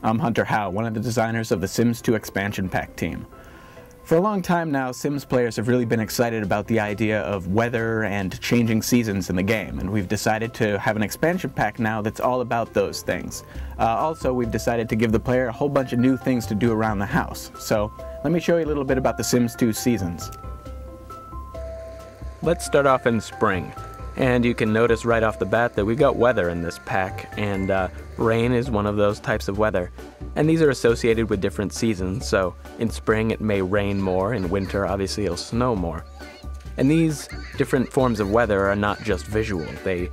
I'm Hunter Howe, one of the designers of the Sims2 expansion pack team. For a long time now, Sims players have really been excited about the idea of weather and changing seasons in the game, and we've decided to have an expansion pack now that's all about those things. Also, we've decided to give the player a whole bunch of new things to do around the house. So, let me show you a little bit about the Sims2 seasons. Let's start off in spring. And you can notice right off the bat that we've got weather in this pack, and rain is one of those types of weather. And these are associated with different seasons, so in spring it may rain more, in winter obviously it'll snow more. And these different forms of weather are not just visual, they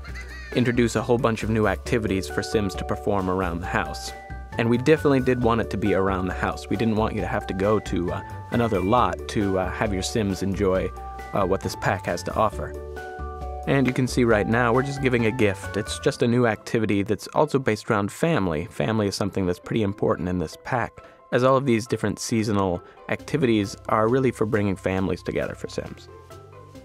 introduce a whole bunch of new activities for Sims to perform around the house. And we definitely did want it to be around the house. We didn't want you to have to go to another lot to have your Sims enjoy what this pack has to offer. And you can see right now, we're just giving a gift. It's just a new activity that's also based around family. Family is something that's pretty important in this pack, as all of these different seasonal activities are really for bringing families together for Sims.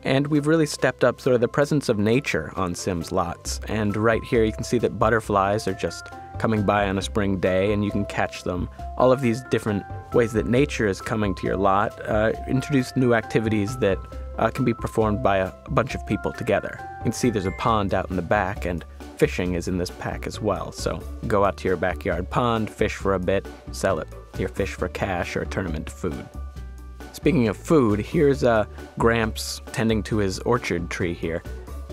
And we've really stepped up sort of the presence of nature on Sims lots. And right here you can see that butterflies are just coming by on a spring day and you can catch them. All of these different ways that nature is coming to your lot introduce new activities that can be performed by a bunch of people together. You can see there's a pond out in the back, and fishing is in this pack as well. So go out to your backyard pond, fish for a bit, sell your fish for cash, or turn them into food. Speaking of food, here's Gramps tending to his orchard tree here.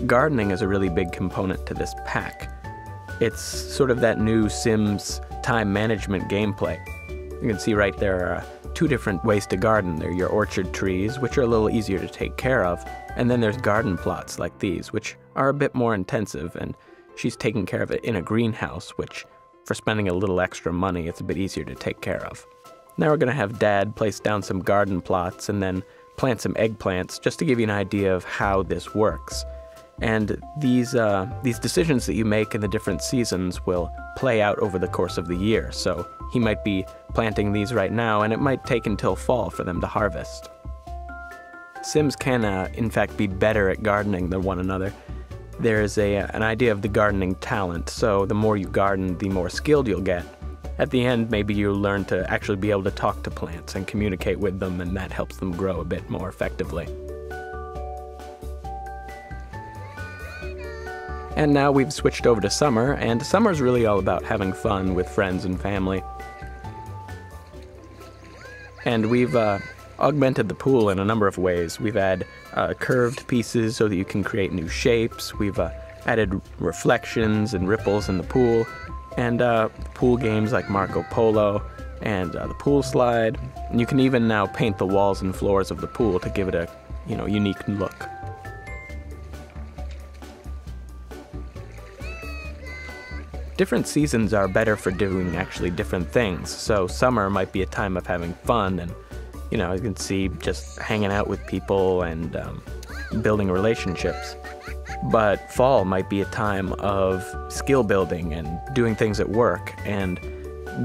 Gardening is a really big component to this pack. It's sort of that new Sims time management gameplay. You can see right there are two different ways to garden. There are your orchard trees, which are a little easier to take care of, and then there's garden plots like these, which are a bit more intensive, and she's taking care of it in a greenhouse, which, for spending a little extra money, it's a bit easier to take care of. Now we're going to have Dad place down some garden plots and then plant some eggplants, just to give you an idea of how this works. And these decisions that you make in the different seasons will play out over the course of the year. So he might be planting these right now, and it might take until fall for them to harvest. Sims can, in fact, be better at gardening than one another. There's an idea of the gardening talent, so the more you garden, the more skilled you'll get. At the end, maybe you'll learn to actually be able to talk to plants and communicate with them, and that helps them grow a bit more effectively. And now we've switched over to summer, and summer's really all about having fun with friends and family. And we've augmented the pool in a number of ways. We've added curved pieces so that you can create new shapes. We've added reflections and ripples in the pool, and pool games like Marco Polo, and the pool slide. And you can even now paint the walls and floors of the pool to give it a, unique look. Different seasons are better for doing actually different things. So summer might be a time of having fun and, you can see just hanging out with people and building relationships. But fall might be a time of skill building and doing things at work. And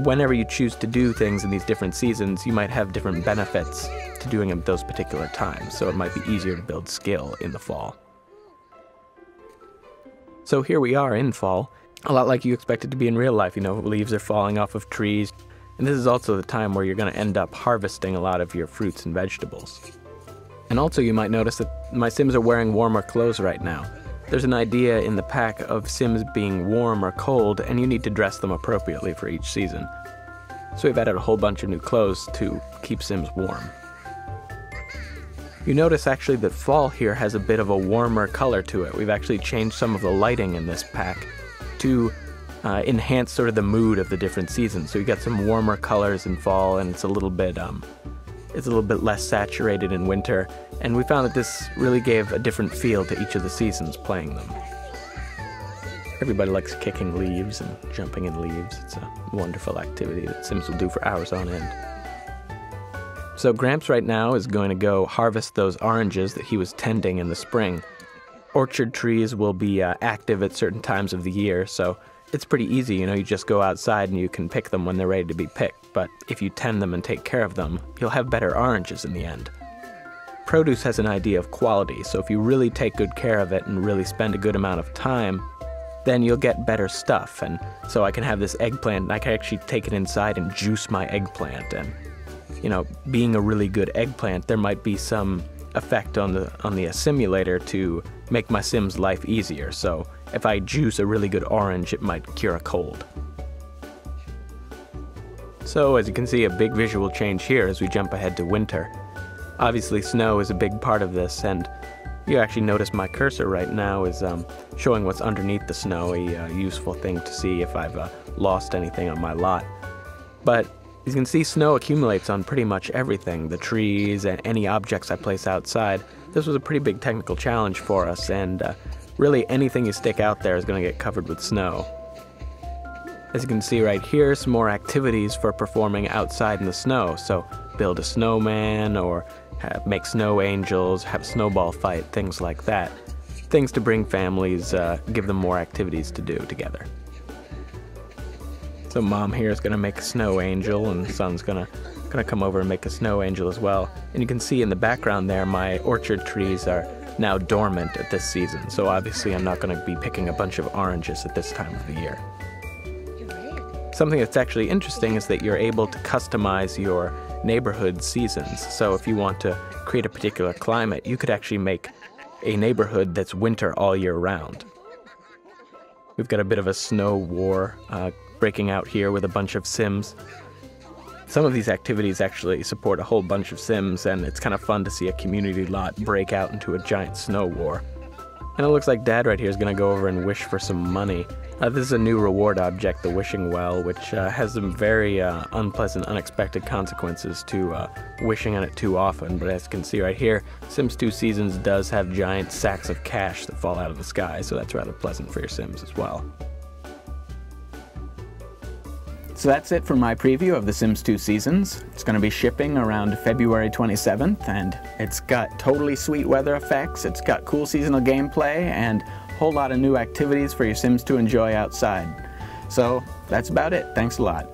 whenever you choose to do things in these different seasons, you might have different benefits to doing them at those particular times. So it might be easier to build skill in the fall. So here we are in fall. A lot like you expect it to be in real life, leaves are falling off of trees. And this is also the time where you're going to end up harvesting a lot of your fruits and vegetables. And also you might notice that my Sims are wearing warmer clothes right now. There's an idea in the pack of Sims being warm or cold, and you need to dress them appropriately for each season. So we've added a whole bunch of new clothes to keep Sims warm. You notice actually that fall here has a bit of a warmer color to it. We've actually changed some of the lighting in this pack to enhance sort of the mood of the different seasons. So you got some warmer colors in fall, and it's a little bit less saturated in winter. And we found that this really gave a different feel to each of the seasons playing them. Everybody likes kicking leaves and jumping in leaves. It's a wonderful activity that Sims will do for hours on end. So Gramps right now is going to go harvest those oranges that he was tending in the spring. Orchard trees will be active at certain times of the year, so it's pretty easy, you just go outside and you can pick them when they're ready to be picked. But if you tend them and take care of them, you'll have better oranges in the end. Produce has an idea of quality, so if you really take good care of it and really spend a good amount of time, then you'll get better stuff. And so I can have this eggplant, and I can actually take it inside and juice my eggplant. And, you know, being a really good eggplant, there might be some effect on the simulator to make my Sim's life easier. So if I juice a really good orange, it might cure a cold. So as you can see, a big visual change here as we jump ahead to winter. Obviously snow is a big part of this, and you actually notice my cursor right now is showing what's underneath the snow, a useful thing to see if I've lost anything on my lot. But as you can see, snow accumulates on pretty much everything, the trees and any objects I place outside. This was a pretty big technical challenge for us, and really anything you stick out there is going to get covered with snow. As you can see right here, some more activities for performing outside in the snow. So build a snowman, or make snow angels, have a snowball fight, things like that. Things to bring families, give them more activities to do together. So mom here is going to make a snow angel, and the son's gonna come over and make a snow angel as well. And you can see in the background there, my orchard trees are now dormant at this season. So obviously I'm not going to be picking a bunch of oranges at this time of the year. Something that's actually interesting is that you're able to customize your neighborhood seasons. So if you want to create a particular climate, you could actually make a neighborhood that's winter all year round. We've got a bit of a snow war breaking out here with a bunch of Sims. Some of these activities actually support a whole bunch of Sims, and it's kind of fun to see a community lot break out into a giant snow war. And it looks like Dad right here is going to go over and wish for some money. This is a new reward object, the wishing well, which has some very unpleasant, unexpected consequences to wishing on it too often. But as you can see right here, Sims 2 Seasons does have giant sacks of cash that fall out of the sky, so that's rather pleasant for your Sims as well. So that's it for my preview of The Sims 2 Seasons. It's going to be shipping around February 27th, and it's got totally sweet weather effects, it's got cool seasonal gameplay, and a whole lot of new activities for your Sims to enjoy outside. So that's about it. Thanks a lot.